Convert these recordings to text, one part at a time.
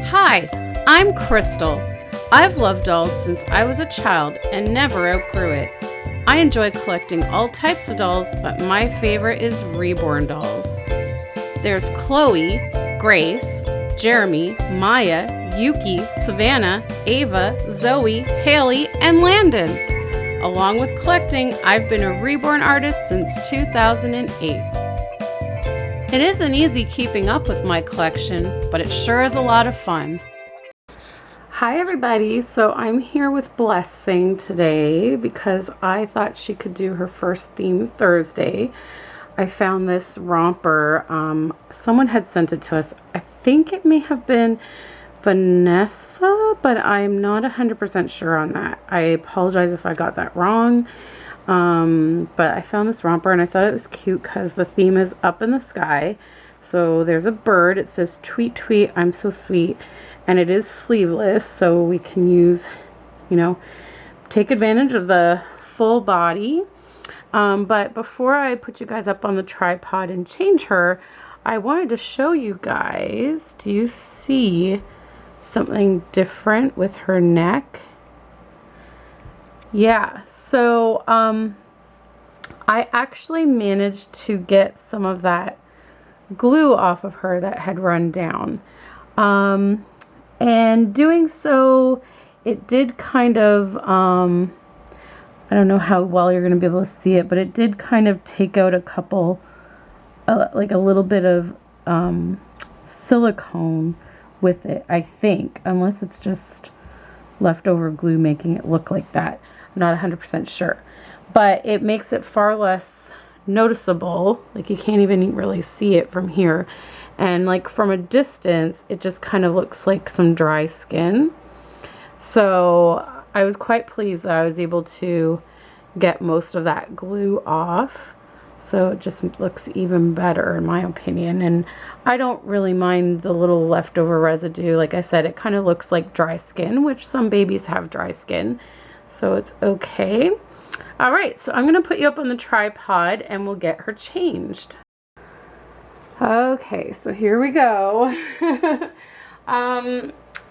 Hi, I'm Krystle. I've loved dolls since I was a child and never outgrew it. I enjoy collecting all types of dolls, but my favorite is Reborn dolls. There's Chloe, Grace, Jeremy, Maya, Yuki, Savannah, Ava, Zoe, Haley, and Landon. Along with collecting, I've been a Reborn artist since 2008. It isn't easy keeping up with my collection, but it sure is a lot of fun. Hi everybody, so I'm here with Blessing today because I thought she could do her first theme Thursday. I found this romper. Someone had sent it to us. I think it may have been Vanessa, but I'm not 100% sure on that. I apologize if I got that wrong. But I found this romper and I thought it was cute because the theme is up in the sky. So there's a bird. It says tweet tweet, I'm so sweet. And it is sleeveless, so we can use, take advantage of the full body. But before I put you guys up on the tripod and change her, I wanted to show you guys, do you see something different with her neck? Yeah, so I actually managed to get some of that glue off of her that had run down. And doing so, it did kind of, I don't know how well you're going to be able to see it, but it did kind of take out a couple, like a little bit of silicone with it, I think, unless it's just leftover glue making it look like that. I'm not 100% sure, but it makes it far less noticeable. Like you can't even really see it from here. And like from a distance, it just kind of looks like some dry skin. So I was quite pleased that I was able to get most of that glue off. So it just looks even better in my opinion. And I don't really mind the little leftover residue. Like I said, it kind of looks like dry skin, which some babies have dry skin. So it's okay. All right, so I'm going to put you up on the tripod and we'll get her changed. Okay, so here we go.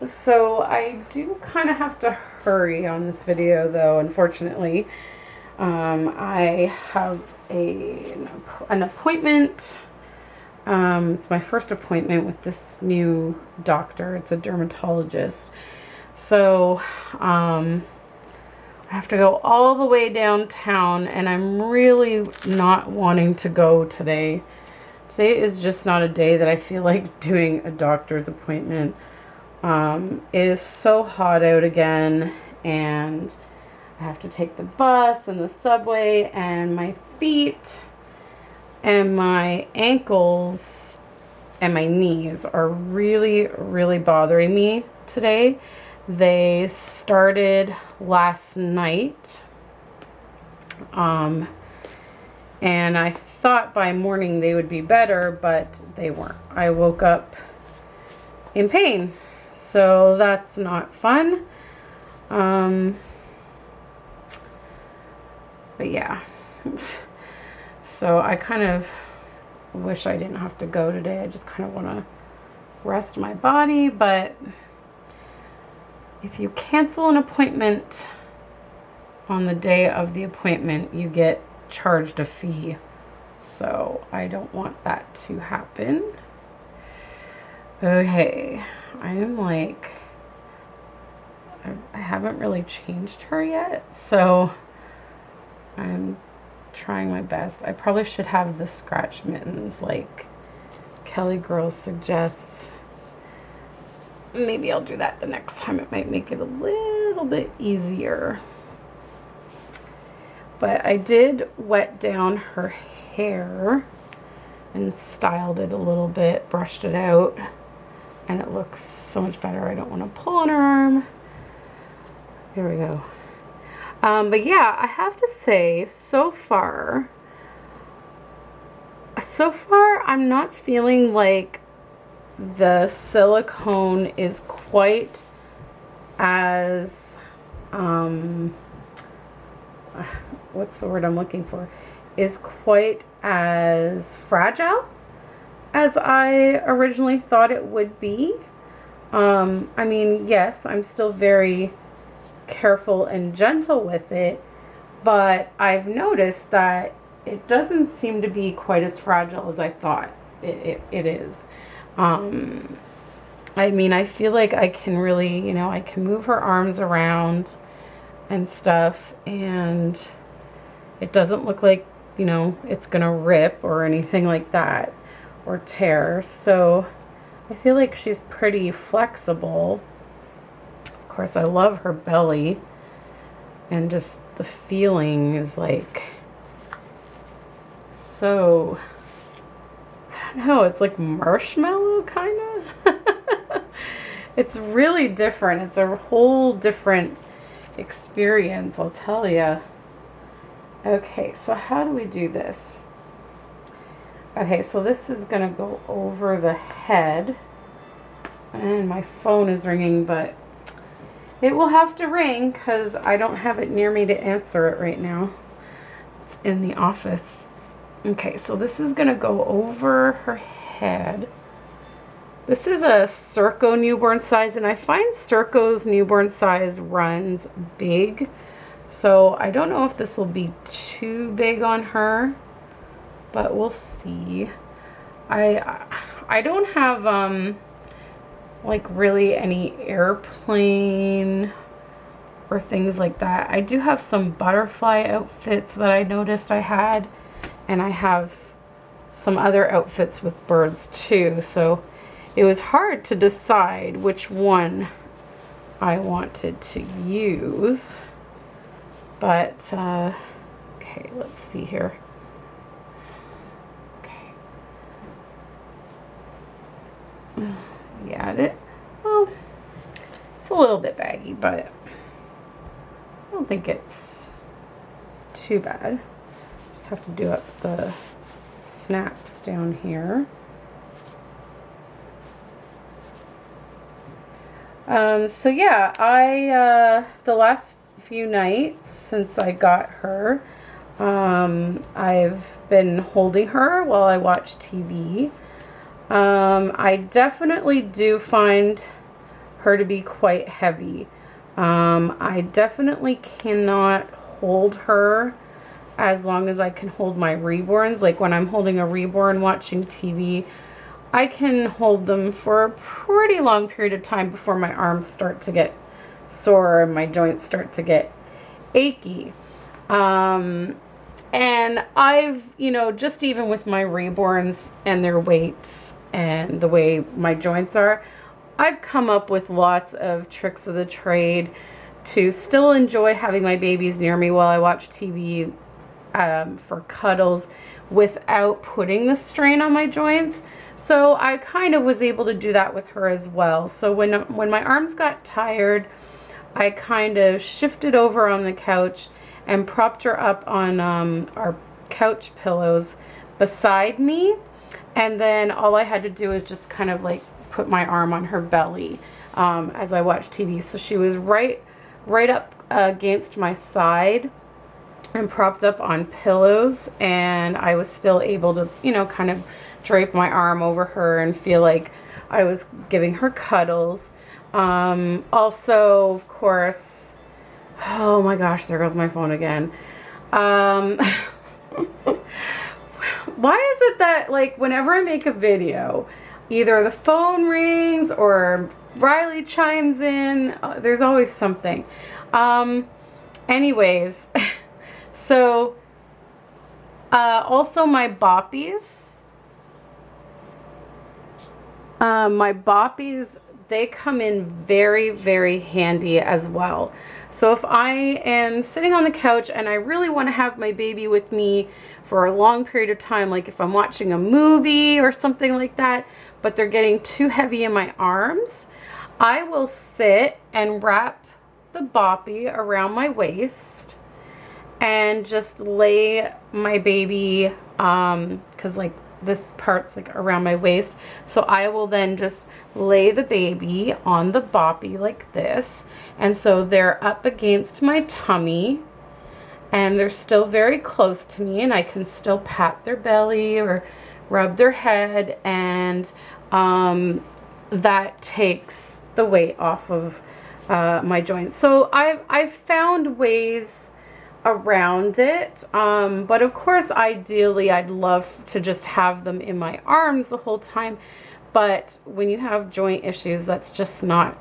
So I do kind of have to hurry on this video though, unfortunately. I have an appointment. It's my first appointment with this new doctor. It's a dermatologist. So I have to go all the way downtown and I'm really not wanting to go today. Today is just not a day that I feel like doing a doctor's appointment. It is so hot out again and I have to take the bus and the subway, and my feet and my ankles and my knees are really, really bothering me today. They started last night. And I thought by morning they would be better, but they weren't. I woke up in pain, so that's not fun. But yeah, so I kind of wish I didn't have to go today. I just kind of want to rest my body, but if you cancel an appointment on the day of the appointment, you get charged a fee. So I don't want that to happen. Okay, I am like, I haven't really changed her yet, so I'm trying my best. I probably should have the scratch mittens like Kelly Girls suggests. Maybe I'll do that the next time. It might make it a little bit easier. But I did wet down her hair and styled it a little bit, brushed it out, and it looks so much better. I don't want to pull on her arm. There we go. But yeah, I have to say, so far, I'm not feeling like the silicone is quite as, what's the word I'm looking for, is quite as fragile as I originally thought it would be. I mean, yes, I'm still very careful and gentle with it, but I've noticed that it doesn't seem to be quite as fragile as I thought it is. I mean, I feel like I can really, you know, I can move her arms around and stuff, and it doesn't look like, you know, it's gonna rip or anything like that or tear. So I feel like she's pretty flexible. Of course, I love her belly, and just the feeling is like so, I don't know, it's like marshmallow kind of. It's really different. It's a whole different experience, I'll tell you. Okay, so how do we do this? Okay, so this is gonna go over the head, and my phone is ringing, but it will have to ring because I don't have it near me to answer it right now. It's in the office. Okay, so this is gonna go over her head. This is a Circo newborn size, and I find Circo's newborn size runs big. So I don't know if this will be too big on her, but we'll see. I don't have like really any airplane or things like that. I do have some butterfly outfits that I noticed I had, and I have some other outfits with birds too. So it was hard to decide which one I wanted to use. But, okay, let's see here. Okay. Yeah, well, it's a little bit baggy, but I don't think it's too bad. Just have to do up the snaps down here. So yeah, the last few nights since I got her, I've been holding her while I watch TV. I definitely do find her to be quite heavy. I definitely cannot hold her as long as I can hold my reborns. Like when I'm holding a reborn watching TV, I can hold them for a pretty long period of time before my arms start to get sore and my joints start to get achy. And I've, you know, just even with my reborns and their weights and the way my joints are, I've come up with lots of tricks of the trade to still enjoy having my babies near me while I watch TV, for cuddles without putting the strain on my joints. So I kind of was able to do that with her as well. So when my arms got tired, I kind of shifted over on the couch and propped her up on our couch pillows beside me. And then all I had to do is just kind of like put my arm on her belly as I watched TV. So she was right up against my side and propped up on pillows, and I was still able to, you know, kind of drape my arm over her and feel like I was giving her cuddles. Also, of course, oh my gosh, there goes my phone again. Why is it that, like, whenever I make a video, either the phone rings or Riley chimes in? There's always something. Anyways, so also my boppies. My boppies, they come in very, very handy as well. So if I am sitting on the couch and I really want to have my baby with me for a long period of time, like if I'm watching a movie or something like that, but they're getting too heavy in my arms, I will sit and wrap the boppy around my waist and just lay my baby, because like this part's like around my waist, so I will then just lay the baby on the boppy like this, and so they're up against my tummy and they're still very close to me, and I can still pat their belly or rub their head, and that takes the weight off of my joints. So I've found ways around it, but of course ideally I'd love to just have them in my arms the whole time, but when you have joint issues, that's just not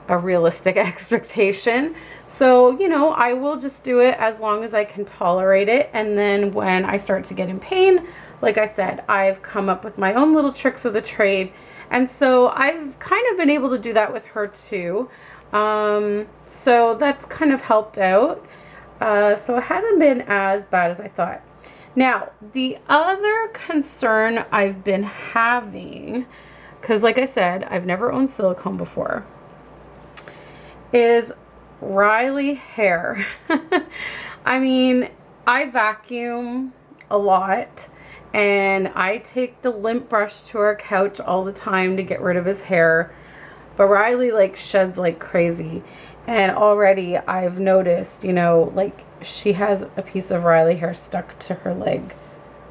a realistic expectation. So, you know, I will just do it as long as I can tolerate it, and then when I start to get in pain, like I said, I've come up with my own little tricks of the trade, and so I've kind of been able to do that with her too. So that's kind of helped out. So it hasn't been as bad as I thought. Now, the other concern I've been having, because like I said, I've never owned silicone before, is Riley hair. I mean, I vacuum a lot, and I take the lint brush to our couch all the time to get rid of his hair, but Riley like sheds like crazy. And already I've noticed, you know, like she has a piece of Riley hair stuck to her leg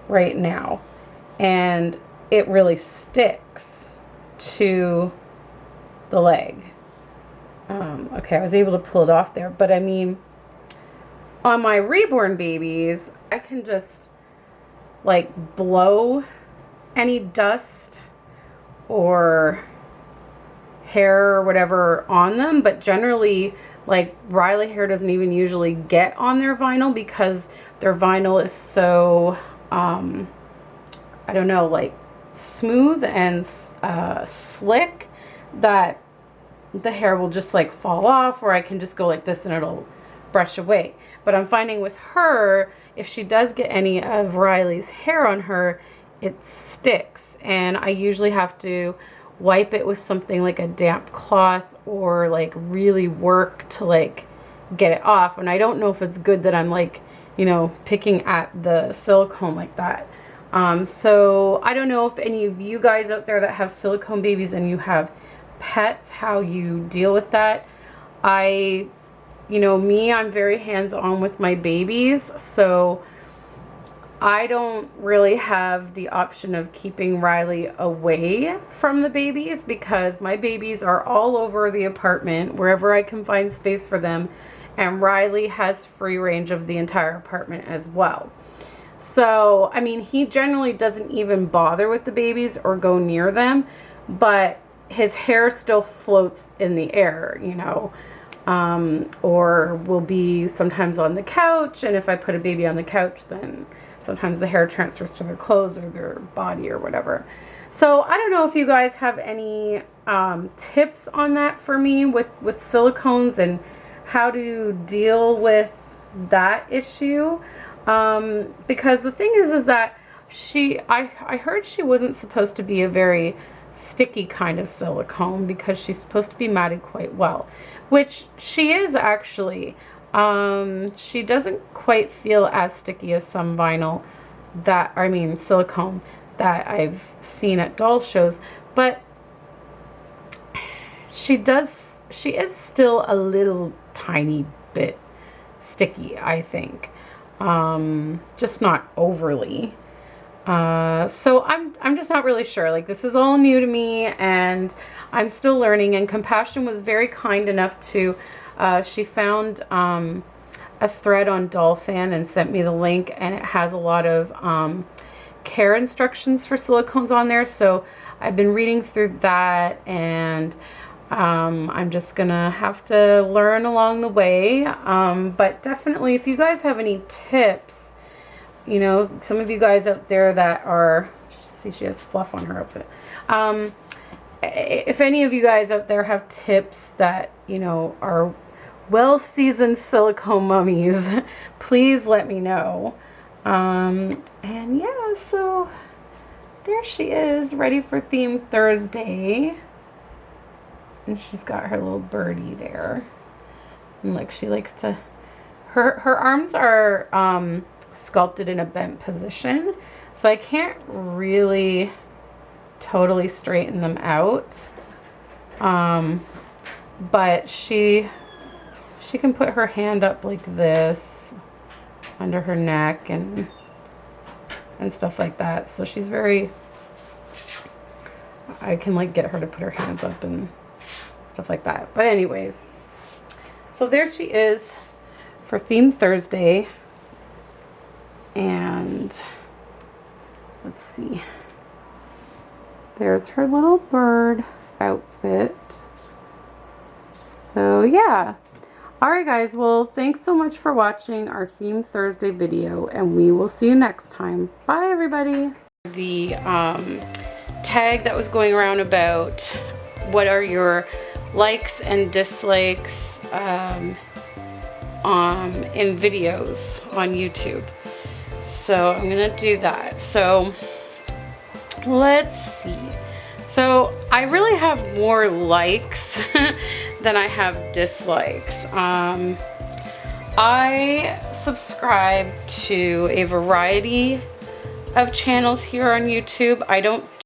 right now. And it really sticks to the leg. Okay, I was able to pull it off there. But I mean, on my Reborn babies, I can just like blow any dust or hair or whatever on them, but generally like Riley hair doesn't even usually get on their vinyl because their vinyl is so I don't know, like smooth and slick that the hair will just like fall off, or I can just go like this and it'll brush away. But I'm finding with her, if she does get any of Riley's hair on her, it sticks, and I usually have to wipe it with something like a damp cloth or like really work to like get it off. And I don't know if it's good that I'm like, you know, picking at the silicone like that. So I don't know if any of you guys out there that have silicone babies and you have pets, how you deal with that. You know, me, I'm very hands-on with my babies, so I don't really have the option of keeping Riley away from the babies because my babies are all over the apartment, wherever I can find space for them, and Riley has free range of the entire apartment as well. So, I mean, he generally doesn't even bother with the babies or go near them, but his hair still floats in the air, you know, or will be sometimes on the couch, and if I put a baby on the couch, then sometimes the hair transfers to their clothes or their body or whatever. So I don't know if you guys have any tips on that for me with silicones and how to deal with that issue. Because the thing is that I heard she wasn't supposed to be a very sticky kind of silicone because she's supposed to be matted quite well, which she is actually. She doesn't quite feel as sticky as some vinyl silicone that I've seen at doll shows, but she is still a little tiny bit sticky, I think. Just not overly. So I'm just not really sure. Like, this is all new to me and I'm still learning, and Compassion was very kind enough to she found a thread on Dolphin and sent me the link, and it has a lot of care instructions for silicones on there. So I've been reading through that, and I'm just gonna have to learn along the way. But definitely, if you guys have any tips, you know, some of you guys out there that are, see, she has fluff on her outfit. If any of you guys out there have tips that, you know, are well-seasoned silicone mummies, please let me know. And yeah, so there she is, ready for Theme Thursday. And she's got her little birdie there. And like, she likes to, her arms are sculpted in a bent position, so I can't really totally straighten them out. But she can put her hand up like this under her neck and stuff like that. So she's very, I can like get her to put her hands up and stuff like that. But anyways, so there she is for Theme Thursday. And let's see. There's her little bird outfit. So yeah. Alright guys, well thanks so much for watching our Theme Thursday video, and we will see you next time. Bye everybody. The tag that was going around about what are your likes and dislikes in videos on YouTube. So I'm gonna do that. So let's see. So I really have more likes than I have dislikes. I subscribe to a variety of channels here on YouTube. I don't